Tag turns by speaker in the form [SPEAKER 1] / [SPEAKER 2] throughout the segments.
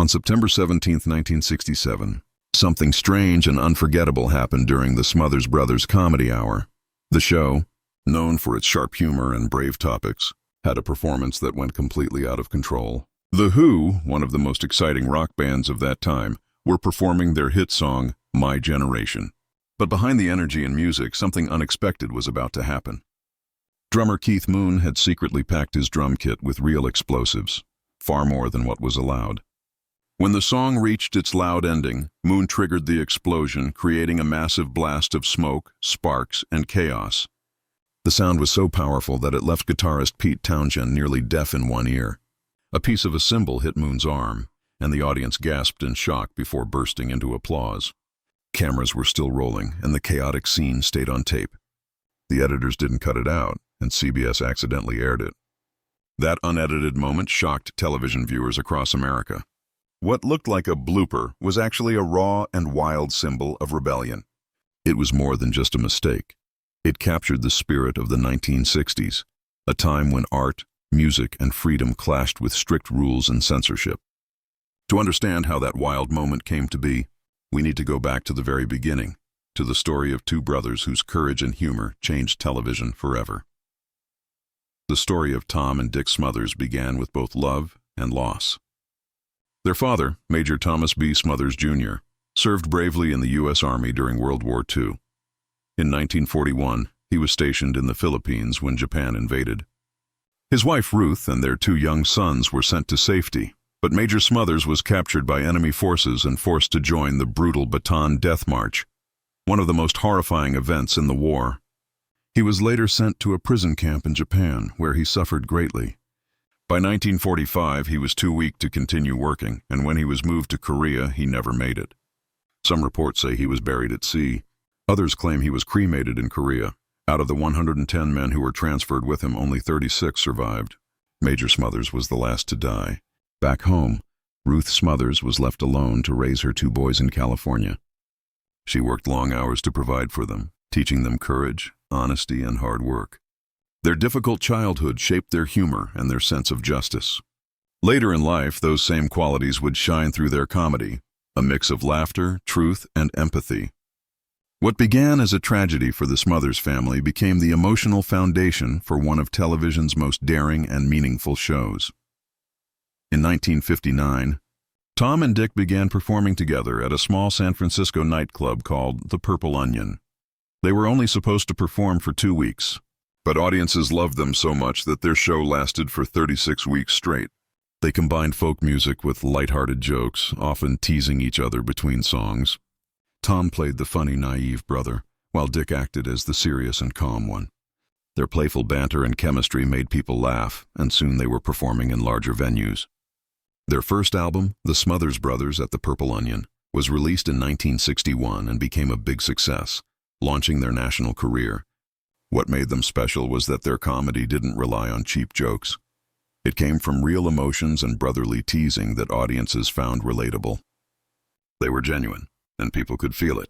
[SPEAKER 1] On September 17, 1967, something strange and unforgettable happened during the Smothers Brothers Comedy Hour. The show, known for its sharp humor and brave topics, had a performance that went completely out of control. The Who, one of the most exciting rock bands of that time, were performing their hit song, My Generation. But behind the energy and music, something unexpected was about to happen. Drummer Keith Moon had secretly packed his drum kit with real explosives, far more than what was allowed. When the song reached its loud ending, Moon triggered the explosion, creating a massive blast of smoke, sparks, and chaos. The sound was so powerful that it left guitarist Pete Townshend nearly deaf in one ear. A piece of a cymbal hit Moon's arm, and the audience gasped in shock before bursting into applause. Cameras were still rolling, and the chaotic scene stayed on tape. The editors didn't cut it out, and CBS accidentally aired it. That unedited moment shocked television viewers across America. What looked like a blooper was actually a raw and wild symbol of rebellion. It was more than just a mistake. It captured the spirit of the 1960s, a time when art, music, and freedom clashed with strict rules and censorship. To understand how that wild moment came to be, we need to go back to the very beginning, to the story of two brothers whose courage and humor changed television forever. The story of Tom and Dick Smothers began with both love and loss. Their father, Major Thomas B. Smothers, Jr., served bravely in the U.S. Army during World War II. In 1941, he was stationed in the Philippines when Japan invaded. His wife Ruth and their two young sons were sent to safety, but Major Smothers was captured by enemy forces and forced to join the brutal Bataan Death March, one of the most horrifying events in the war. He was later sent to a prison camp in Japan, where he suffered greatly. By 1945, he was too weak to continue working, and when he was moved to Korea, he never made it. Some reports say he was buried at sea. Others claim he was cremated in Korea. Out of the 110 men who were transferred with him, only 36 survived. Major Smothers was the last to die. Back home, Ruth Smothers was left alone to raise her two boys in California. She worked long hours to provide for them, teaching them courage, honesty, and hard work. Their difficult childhood shaped their humor and their sense of justice. Later in life, those same qualities would shine through their comedy, a mix of laughter, truth, and empathy. What began as a tragedy for the Smothers family became the emotional foundation for one of television's most daring and meaningful shows. In 1959, Tom and Dick began performing together at a small San Francisco nightclub called the Purple Onion. They were only supposed to perform for 2 weeks, but audiences loved them so much that their show lasted for 36 weeks straight. They combined folk music with lighthearted jokes, often teasing each other between songs. Tom played the funny, naive brother, while Dick acted as the serious and calm one. Their playful banter and chemistry made people laugh, and soon they were performing in larger venues. Their first album, The Smothers Brothers at the Purple Onion, was released in 1961 and became a big success, launching their national career. What made them special was that their comedy didn't rely on cheap jokes. It came from real emotions and brotherly teasing that audiences found relatable. They were genuine, and people could feel it.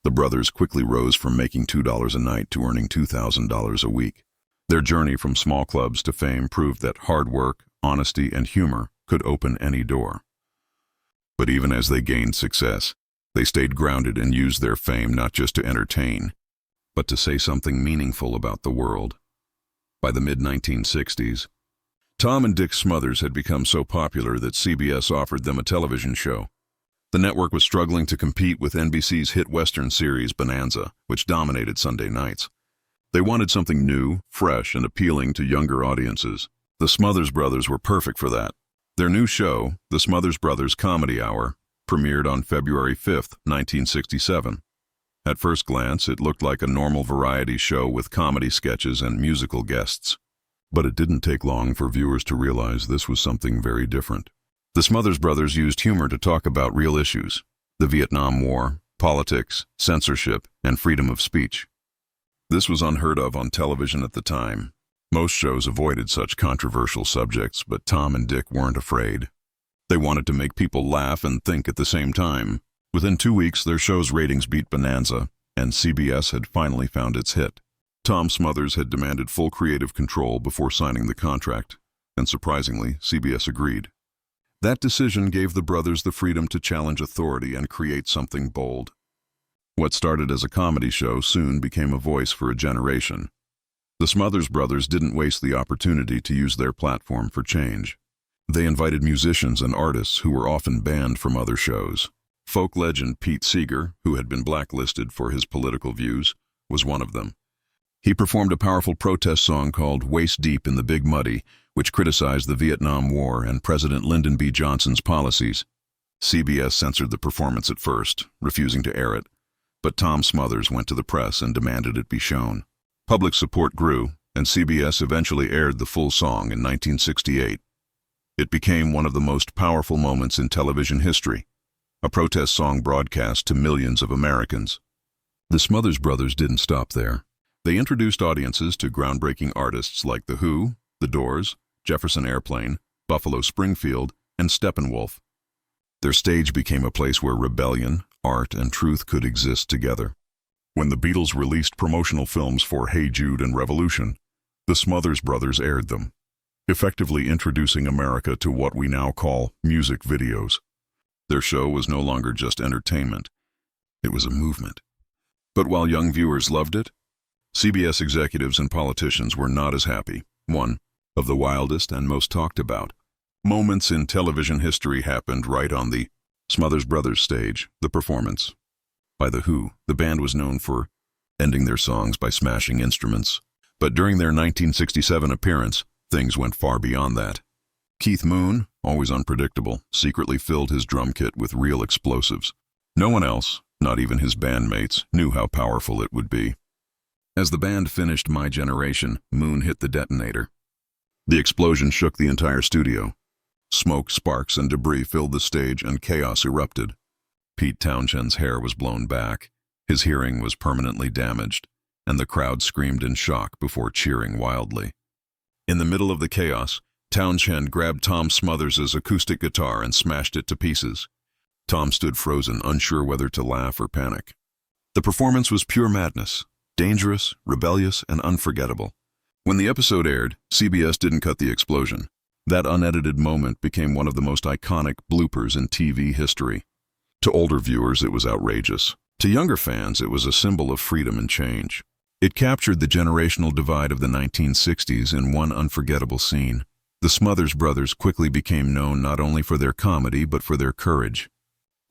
[SPEAKER 1] The brothers quickly rose from making $2 a night to earning $2,000 a week. Their journey from small clubs to fame proved that hard work, honesty, and humor could open any door. But even as they gained success, they stayed grounded and used their fame not just to entertain, but to say something meaningful about the world. By the mid-1960s, Tom and Dick Smothers had become so popular that CBS offered them a television show. The network was struggling to compete with NBC's hit Western series Bonanza, which dominated Sunday nights. They wanted something new, fresh, and appealing to younger audiences. The Smothers Brothers were perfect for that. Their new show, The Smothers Brothers Comedy Hour, premiered on February 5, 1967. At first glance, it looked like a normal variety show with comedy sketches and musical guests. But it didn't take long for viewers to realize this was something very different. The Smothers Brothers used humor to talk about real issues: the Vietnam War, politics, censorship, and freedom of speech. This was unheard of on television at the time. Most shows avoided such controversial subjects, but Tom and Dick weren't afraid. They wanted to make people laugh and think at the same time. Within 2 weeks, their show's ratings beat Bonanza, and CBS had finally found its hit. Tom Smothers had demanded full creative control before signing the contract, and surprisingly, CBS agreed. That decision gave the brothers the freedom to challenge authority and create something bold. What started as a comedy show soon became a voice for a generation. The Smothers Brothers didn't waste the opportunity to use their platform for change. They invited musicians and artists who were often banned from other shows. Folk legend Pete Seeger, who had been blacklisted for his political views, was one of them. He performed a powerful protest song called Waist Deep in the Big Muddy, which criticized the Vietnam War and President Lyndon B. Johnson's policies. CBS censored the performance at first, refusing to air it, but Tom Smothers went to the press and demanded it be shown. Public support grew, and CBS eventually aired the full song in 1968. It became one of the most powerful moments in television history, a protest song broadcast to millions of Americans. The Smothers Brothers didn't stop there. They introduced audiences to groundbreaking artists like The Who, The Doors, Jefferson Airplane, Buffalo Springfield, and Steppenwolf. Their stage became a place where rebellion, art, and truth could exist together. When the Beatles released promotional films for Hey Jude and Revolution, the Smothers Brothers aired them, effectively introducing America to what we now call music videos. Their show was no longer just entertainment. It was a movement. But while young viewers loved it, CBS executives and politicians were not as happy. One of the wildest and most talked about moments in television history happened right on the Smothers Brothers stage, the performance. By The Who, the band was known for ending their songs by smashing instruments. But during their 1967 appearance, things went far beyond that. Keith Moon, always unpredictable, secretly filled his drum kit with real explosives. No one else, not even his bandmates, knew how powerful it would be. As the band finished My Generation, Moon hit the detonator. The explosion shook the entire studio. Smoke, sparks, and debris filled the stage and chaos erupted. Pete Townshend's hair was blown back, his hearing was permanently damaged, and the crowd screamed in shock before cheering wildly. In the middle of the chaos, Townshend grabbed Tom Smothers' acoustic guitar and smashed it to pieces. Tom stood frozen, unsure whether to laugh or panic. The performance was pure madness, dangerous, rebellious, and unforgettable. When the episode aired, CBS didn't cut the explosion. That unedited moment became one of the most iconic bloopers in TV history. To older viewers, it was outrageous. To younger fans, it was a symbol of freedom and change. It captured the generational divide of the 1960s in one unforgettable scene. The Smothers Brothers quickly became known not only for their comedy but for their courage.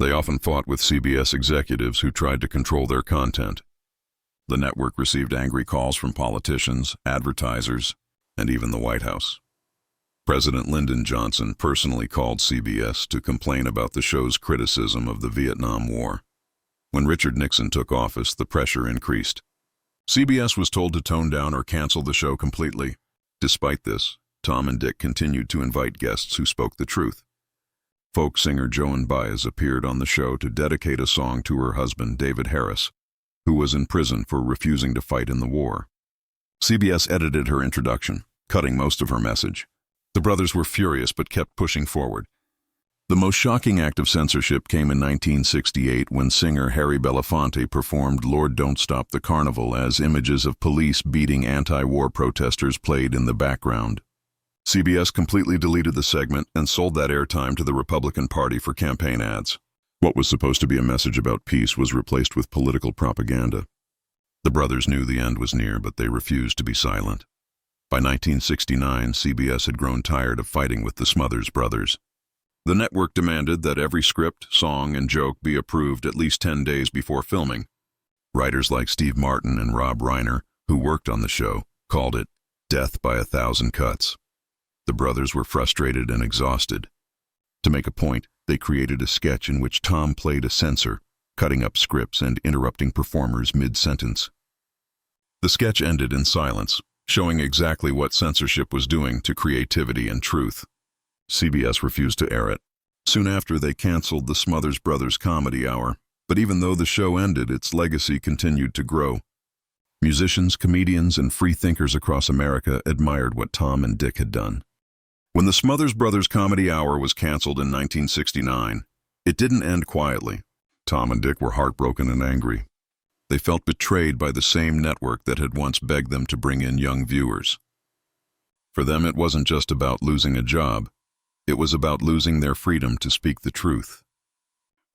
[SPEAKER 1] They often fought with CBS executives who tried to control their content. The network received angry calls from politicians, advertisers, and even the White House. President Lyndon Johnson personally called CBS to complain about the show's criticism of the Vietnam War. When Richard Nixon took office, the pressure increased. CBS was told to tone down or cancel the show completely. Despite this, Tom and Dick continued to invite guests who spoke the truth. Folk singer Joan Baez appeared on the show to dedicate a song to her husband, David Harris, who was in prison for refusing to fight in the war. CBS edited her introduction, cutting most of her message. The brothers were furious but kept pushing forward. The most shocking act of censorship came in 1968 when singer Harry Belafonte performed Lord Don't Stop the Carnival as images of police beating anti-war protesters played in the background. CBS completely deleted the segment and sold that airtime to the Republican Party for campaign ads. What was supposed to be a message about peace was replaced with political propaganda. The brothers knew the end was near, but they refused to be silent. By 1969, CBS had grown tired of fighting with the Smothers Brothers. The network demanded that every script, song, and joke be approved at least 10 days before filming. Writers like Steve Martin and Rob Reiner, who worked on the show, called it death by 1,000 cuts. The brothers were frustrated and exhausted. To make a point, they created a sketch in which Tom played a censor, cutting up scripts and interrupting performers mid-sentence. The sketch ended in silence, showing exactly what censorship was doing to creativity and truth. CBS refused to air it. Soon after, they canceled the Smothers Brothers Comedy Hour, but even though the show ended, its legacy continued to grow. Musicians, comedians, and free thinkers across America admired what Tom and Dick had done. When the Smothers Brothers Comedy Hour was canceled in 1969, it didn't end quietly. Tom and Dick were heartbroken and angry. They felt betrayed by the same network that had once begged them to bring in young viewers. For them, it wasn't just about losing a job. It was about losing their freedom to speak the truth.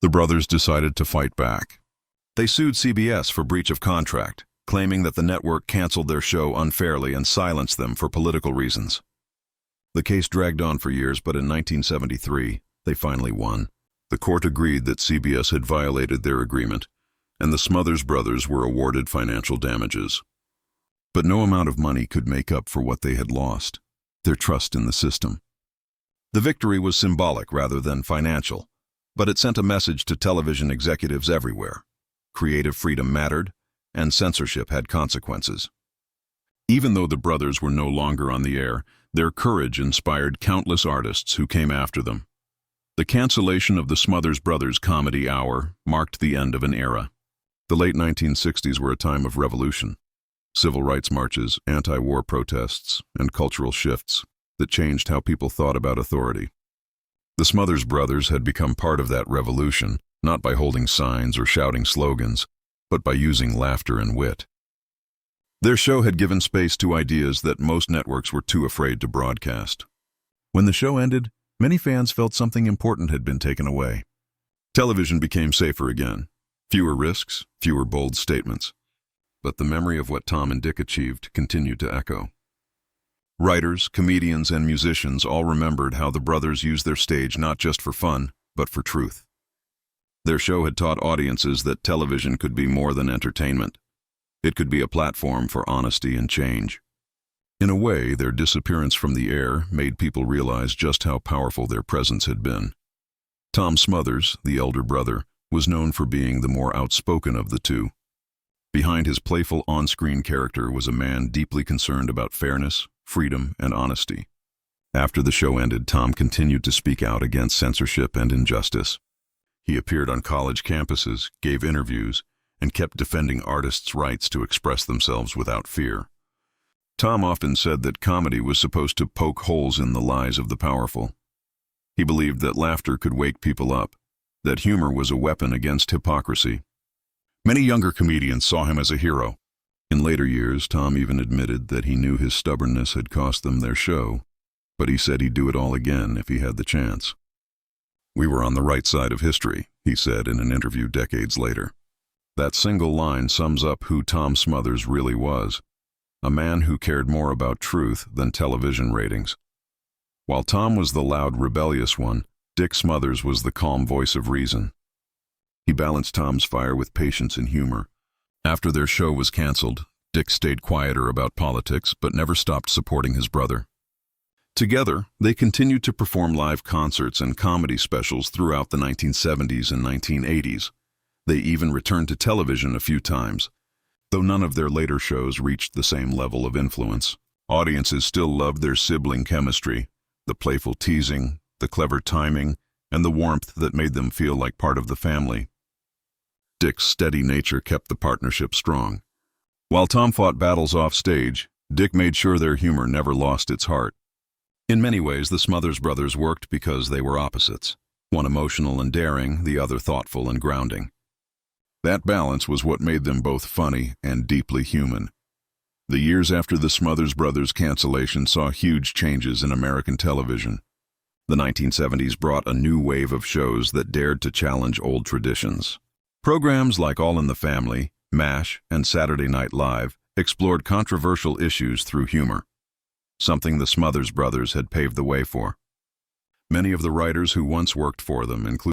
[SPEAKER 1] The brothers decided to fight back. They sued CBS for breach of contract, claiming that the network canceled their show unfairly and silenced them for political reasons. The case dragged on for years, but in 1973, they finally won. The court agreed that CBS had violated their agreement, and the Smothers Brothers were awarded financial damages. But no amount of money could make up for what they had lost, their trust in the system. The victory was symbolic rather than financial, but it sent a message to television executives everywhere. Creative freedom mattered, and censorship had consequences. Even though the brothers were no longer on the air, their courage inspired countless artists who came after them. The cancellation of the Smothers Brothers Comedy Hour marked the end of an era. The late 1960s were a time of revolution. Civil rights marches, anti-war protests, and cultural shifts that changed how people thought about authority. The Smothers Brothers had become part of that revolution, not by holding signs or shouting slogans, but by using laughter and wit. Their show had given space to ideas that most networks were too afraid to broadcast. When the show ended, many fans felt something important had been taken away. Television became safer again. Fewer risks, fewer bold statements. But the memory of what Tom and Dick achieved continued to echo. Writers, comedians, and musicians all remembered how the brothers used their stage not just for fun, but for truth. Their show had taught audiences that television could be more than entertainment. It could be a platform for honesty and change. In a way, their disappearance from the air made people realize just how powerful their presence had been. Tom Smothers, the elder brother, was known for being the more outspoken of the two. Behind his playful on-screen character was a man deeply concerned about fairness, freedom, and honesty. After the show ended, Tom continued to speak out against censorship and injustice. He appeared on college campuses, gave interviews, and kept defending artists' rights to express themselves without fear. Tom often said that comedy was supposed to poke holes in the lies of the powerful. He believed that laughter could wake people up, that humor was a weapon against hypocrisy. Many younger comedians saw him as a hero. In later years, Tom even admitted that he knew his stubbornness had cost them their show, but he said he'd do it all again if he had the chance. "We were on the right side of history," he said in an interview decades later. That single line sums up who Tom Smothers really was, a man who cared more about truth than television ratings. While Tom was the loud, rebellious one, Dick Smothers was the calm voice of reason. He balanced Tom's fire with patience and humor. After their show was canceled, Dick stayed quieter about politics but never stopped supporting his brother. Together, they continued to perform live concerts and comedy specials throughout the 1970s and 1980s. They even returned to television a few times. Though none of their later shows reached the same level of influence, audiences still loved their sibling chemistry, the playful teasing, the clever timing, and the warmth that made them feel like part of the family. Dick's steady nature kept the partnership strong. While Tom fought battles off stage, Dick made sure their humor never lost its heart. In many ways, the Smothers Brothers worked because they were opposites, one emotional and daring, the other thoughtful and grounding. That balance was what made them both funny and deeply human. The years after the Smothers Brothers cancellation saw huge changes in American television. The 1970s brought a new wave of shows that dared to challenge old traditions. Programs like All in the Family, MASH, and Saturday Night Live explored controversial issues through humor, something the Smothers Brothers had paved the way for. Many of the writers who once worked for them, including